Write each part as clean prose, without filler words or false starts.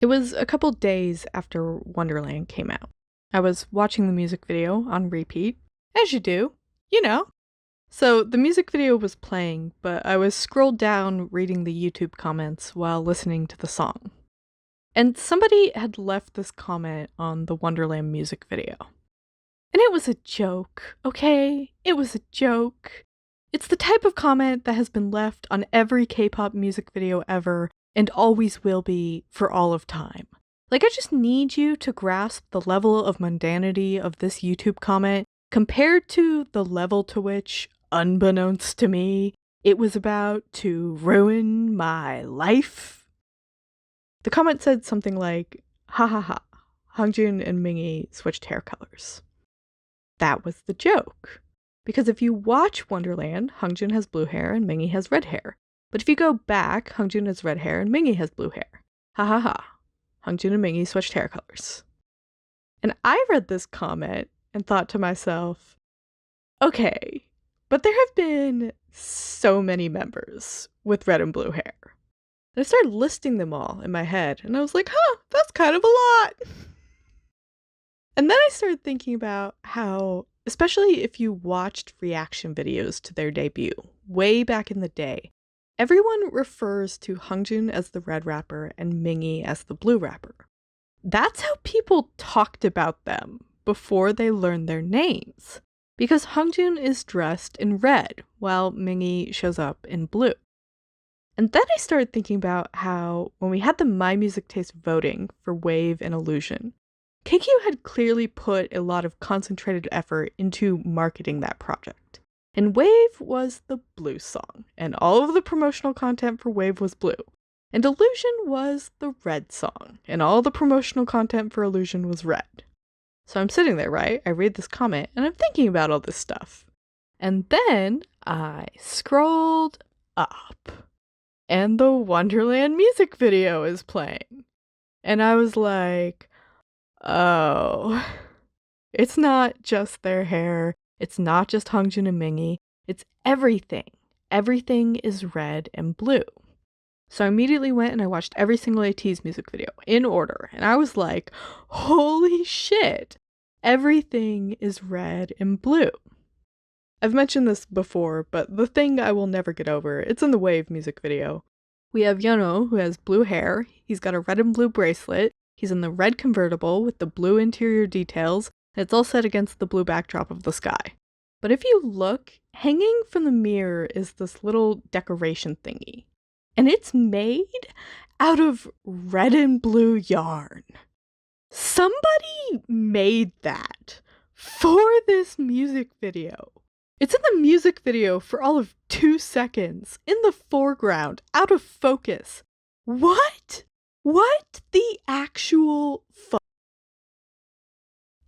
It was a couple days after Wonderland came out. I was watching the music video on repeat, as you do, you know. So the music video was playing, but I was scrolled down reading the YouTube comments while listening to the song. And somebody had left this comment on the Wonderland music video. And it was a joke, okay? It was a joke. It's the type of comment that has been left on every K-pop music video ever and always will be for all of time. Like, I just need you to grasp the level of mundanity of this YouTube comment compared to the level to which, unbeknownst to me, it was about to ruin my life. The comment said something like, ha ha ha, Hangjun and Mingi switched hair colors. That was the joke. Because if you watch Wonderland, Hangjun has blue hair and Mingi has red hair. But if you go back, Hangjun has red hair and Mingi has blue hair. Ha ha ha. Hangjun and Mingi switched hair colors. And I read this comment and thought to myself, okay, but there have been so many members with red and blue hair. And I started listing them all in my head, and I was like, that's kind of a lot. And then I started thinking about how, especially if you watched reaction videos to their debut, way back in the day, everyone refers to Hangjun as the red rapper and Mingi as the blue rapper. That's how people talked about them before they learned their names, because Hangjun is dressed in red while Mingi shows up in blue. And then I started thinking about how, when we had the My Music Taste voting for Wave and Illusion, KQ had clearly put a lot of concentrated effort into marketing that project. And Wave was the blue song, and all of the promotional content for Wave was blue. And Illusion was the red song, and all the promotional content for Illusion was red. So I'm sitting there, right? I read this comment, and I'm thinking about all this stuff. And then I scrolled up, and the Wonderland music video is playing. And I was like, oh, it's not just their hair. It's not just Hangjun and Mingi. It's everything. Everything is red and blue. So I immediately went and I watched every single Ateez music video in order. And I was like, holy shit. Everything is red and blue. I've mentioned this before, but the thing I will never get over, it's in the Wave music video. We have Yono, who has blue hair. He's got a red and blue bracelet. He's in the red convertible with the blue interior details, and it's all set against the blue backdrop of the sky. But if you look, hanging from the mirror is this little decoration thingy. And it's made out of red and blue yarn. Somebody made that for this music video. It's in the music video for all of 2 seconds, in the foreground, out of focus. What? What the actual fuck?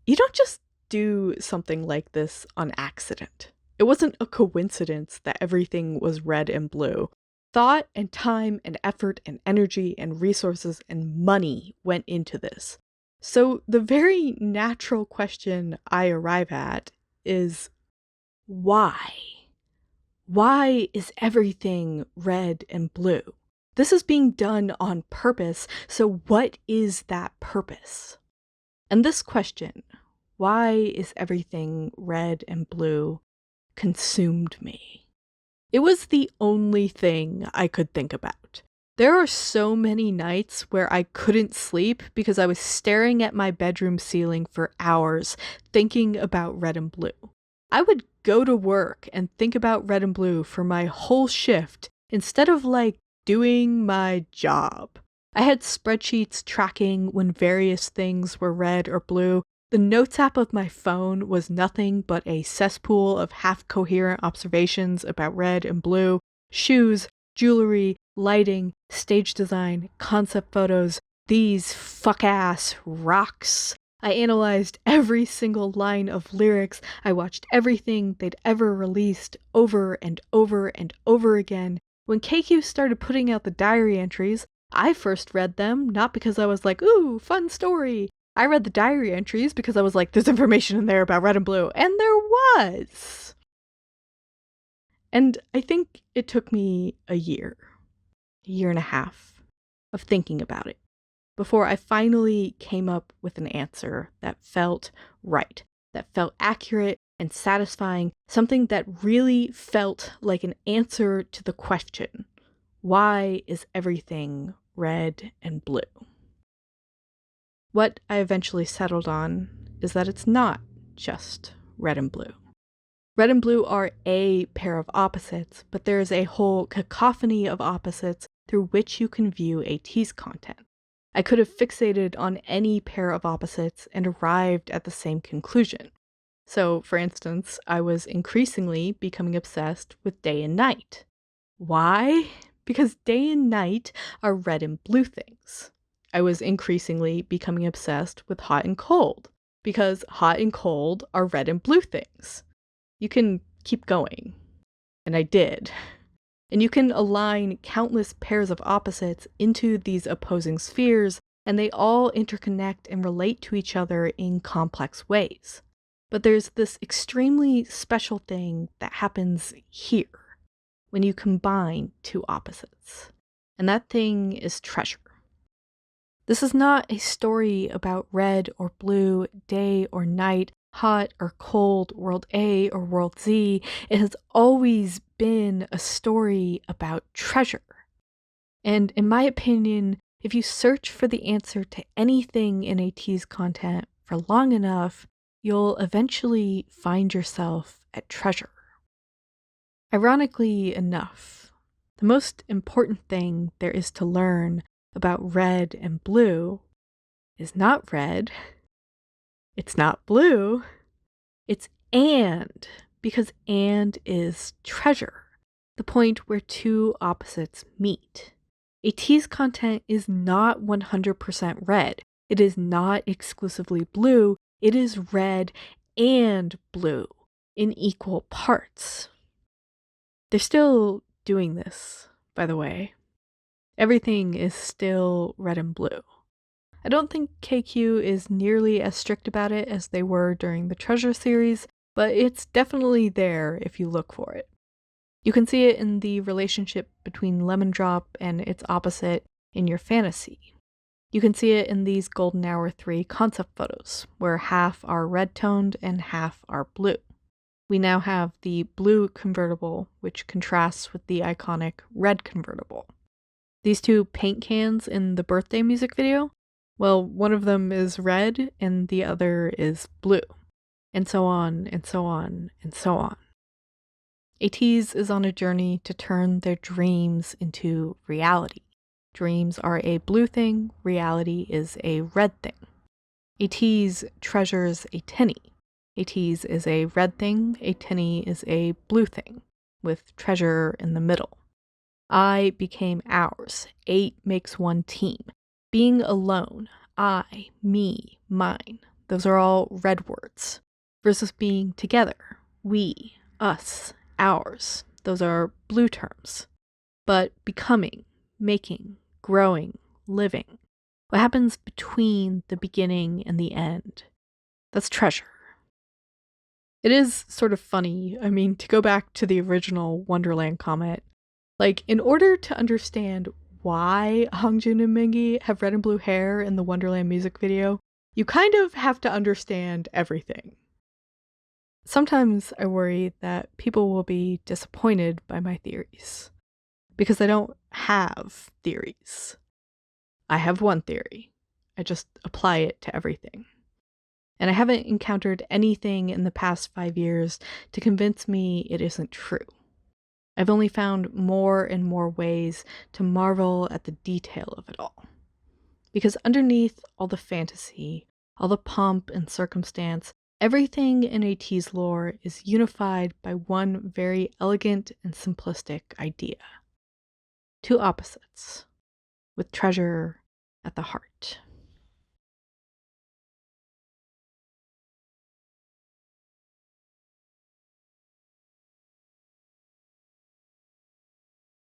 You don't just do something like this on accident. It wasn't a coincidence that everything was red and blue. Thought and time and effort and energy and resources and money went into this. So the very natural question I arrive at is, why? Why is everything red and blue? This is being done on purpose, so what is that purpose? And this question, why is everything red and blue, consumed me. It was the only thing I could think about. There are so many nights where I couldn't sleep because I was staring at my bedroom ceiling for hours, thinking about red and blue. I would go to work and think about red and blue for my whole shift instead of doing my job. I had spreadsheets tracking when various things were red or blue. The notes app of my phone was nothing but a cesspool of half-coherent observations about red and blue, shoes, jewelry, lighting, stage design, concept photos, these fuck-ass rocks. I analyzed every single line of lyrics. I watched everything they'd ever released over and over and over again. When KQ started putting out the diary entries, I first read them, not because I was like, ooh, fun story. I read the diary entries because I was like, there's information in there about red and blue. And there was. And I think it took me a year and a half of thinking about it. before I finally came up with an answer that felt right, that felt accurate and satisfying, something that really felt like an answer to the question, why is everything red and blue? What I eventually settled on is that it's not just red and blue. Red and blue are a pair of opposites, but there is a whole cacophony of opposites through which you can view Ateez content. I could have fixated on any pair of opposites and arrived at the same conclusion. So, for instance, I was increasingly becoming obsessed with day and night. Why? Because day and night are red and blue things. I was increasingly becoming obsessed with hot and cold, because hot and cold are red and blue things. You can keep going. And I did. And you can align countless pairs of opposites into these opposing spheres, and they all interconnect and relate to each other in complex ways. But there's this extremely special thing that happens here, when you combine two opposites. And that thing is treasure. This is not a story about red or blue, day or night, hot or cold, world A or world Z. It has always been a story about treasure. And in my opinion, if you search for the answer to anything in Ateez content for long enough, you'll eventually find yourself at treasure. Ironically enough, the most important thing there is to learn about red and blue is not red, it's not blue, it's and, because and is treasure, the point where two opposites meet. Ateez content is not 100% red, it is not exclusively blue, it is red and blue in equal parts. They're still doing this, by the way. Everything is still red and blue. I don't think KQ is nearly as strict about it as they were during the Treasure series, but it's definitely there if you look for it. You can see it in the relationship between Lemon Drop and its opposite in your fantasy. You can see it in these Golden Hour 3 concept photos, where half are red-toned and half are blue. We now have the blue convertible, which contrasts with the iconic red convertible. These two paint cans in the birthday music video, well, one of them is red and the other is blue. And so on, and so on, and so on. Ateez is on a journey to turn their dreams into reality. Dreams are a blue thing, reality is a red thing. Ateez treasures a tinny. Ateez is a red thing, a tinny is a blue thing, with treasure in the middle. I became ours. 8 makes one team. Being alone, I, me, mine, those are all red words. Versus being together, we, us, ours, those are blue terms. But becoming, making, growing, living, what happens between the beginning and the end, that's treasure. It is sort of funny, to go back to the original Wonderland comment, in order to understand why Hongjun and Mingi have red and blue hair in the Wonderland music video, you kind of have to understand everything. Sometimes I worry that people will be disappointed by my theories, because I don't have theories. I have one theory. I just apply it to everything. And I haven't encountered anything in the past 5 years to convince me it isn't true. I've only found more and more ways to marvel at the detail of it all. Because underneath all the fantasy, all the pomp and circumstance, everything in Ateez lore is unified by one very elegant and simplistic idea. Two opposites, with treasure at the heart.